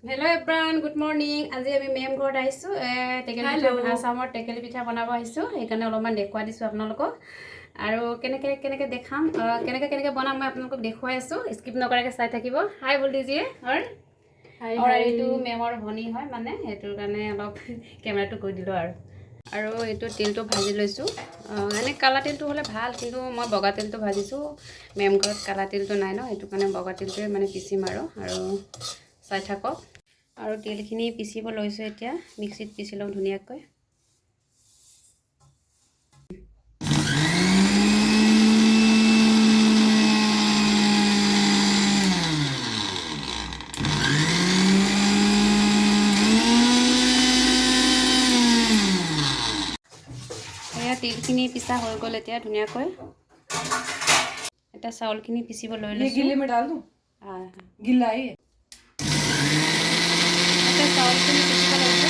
Hello everyone, good morning. আজি আমি ma'am ঘৰত আহিছো টেকেলি পিঠা আসামৰ টেকেলি পিঠা বনাব আহিছো এইকাৰণে অলপমান দেখুৱাই দিছো আপোনালোকক আৰু কেনেকে দেখাম কেনেকে বনাম মই আপোনালোকক দেখুৱাই আছো স্কিপ নকৰাকে চাই থাকিব হাই বলদিজিয়ে আৰু এইটো মেমৰ ভনি হয় মানে হেতুৰ কাৰণে অলপ কেমেৰাটো কৈ দিলো আৰু এইটো তেলটো ভাজি লৈছো এনে কালা তেলটো হলে ভাল কিন্তু মই বগা তেলটো ভাজিছো মেম ঘৰত কালা তেলটো নাই ন হেতু কাৰণে বগা তেলটোৱে মানে পিচিম আৰু চাই থাকক আৰু তেলখিনি পিচিব লৈছো এতিয়া মিক্সিত পিচি লম ধুনিয়াকৈ তেলখিনি পিছা হৈ গ'ল এতিয়া ধুনিয়াকৈ এটা চাউলখিনি পিচিব লৈ লৈছো गिल्ले में डाल दूं गिल्ला है এটা চাউলখিনি পিচিব লৈছো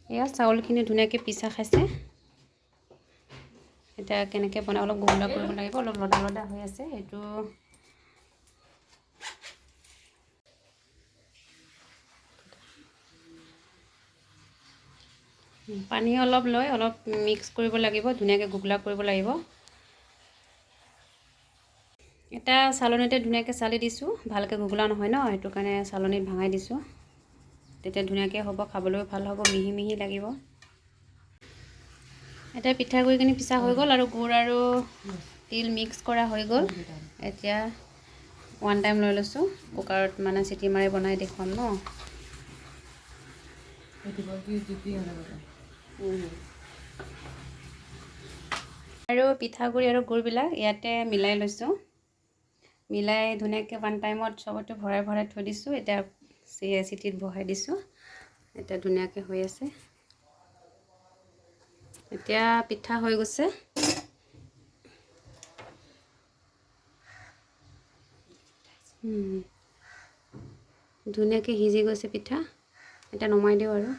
এয়া চাউলখিনি ধুনিয়াকৈ পিছা খাইছে এটা কেনেকৈ বনাই অলপ গুড়া কৰিব লাগিব অলপ লদা হৈ আছে এটো পানী অলপ লৈ অলপ মিক্স কৰিব লাগিব ধুনিয়াকৈ গুগলা কৰিব লাগিব এটা চালনিতে ধুনিয়াকৈ চালি দিছো ভালকৈ গুগলা নহয় ন এটো কাৰণে চালনিত ভাঙাই দিছো তেতিয়া ধুনিয়াকৈ হ'ব খাবলৈ ভাল হ'ব মিহি মিহি লাগিব এটা পিঠাগুড়িখিনি পিছা হৈ গ'ল আৰু গুড় আৰু তিল মিক্স কৰা হৈ গ'ল এতিয়া ওৱান টাইম লৈ লৈছো কুকাৰত মানে চিটি মাৰি বনাই দেখুৱাম ন আৰু পিঠাগুড়ি আৰু গুড়বিলাক ইয়াতে মিলাই লৈছো মিলাই ধুনিয়াকৈ ওৱান টাইমত সবতে ভৰাই থৈ দিছো এতিয়া চিটিত বহাই দিছো এতিয়া ধুনিয়াকৈ হৈ আছে এতিয়া পিঠা হৈ গৈছে ধুনিয়াকৈ সিজি গৈছে পিঠা এটা নমাই দিও আৰু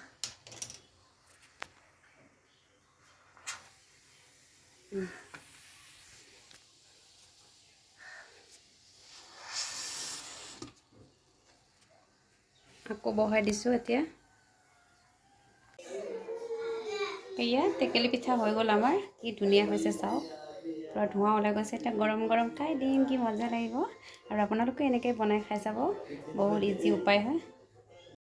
আকৌ বহাই দিছো এতিয়া এয়া টেকেলি পিঠা হৈ গ'ল আমাৰ কি ধুনিয়া হৈছে চাওক পুৰা ধোঁৱা ওলাই গৈছে এটা গৰম গৰম খাই দিম কি মজা লাগিব আৰু আপোনালোকে এনেকৈ বনাই খাই চাব বহুত ইজি উপায় হয়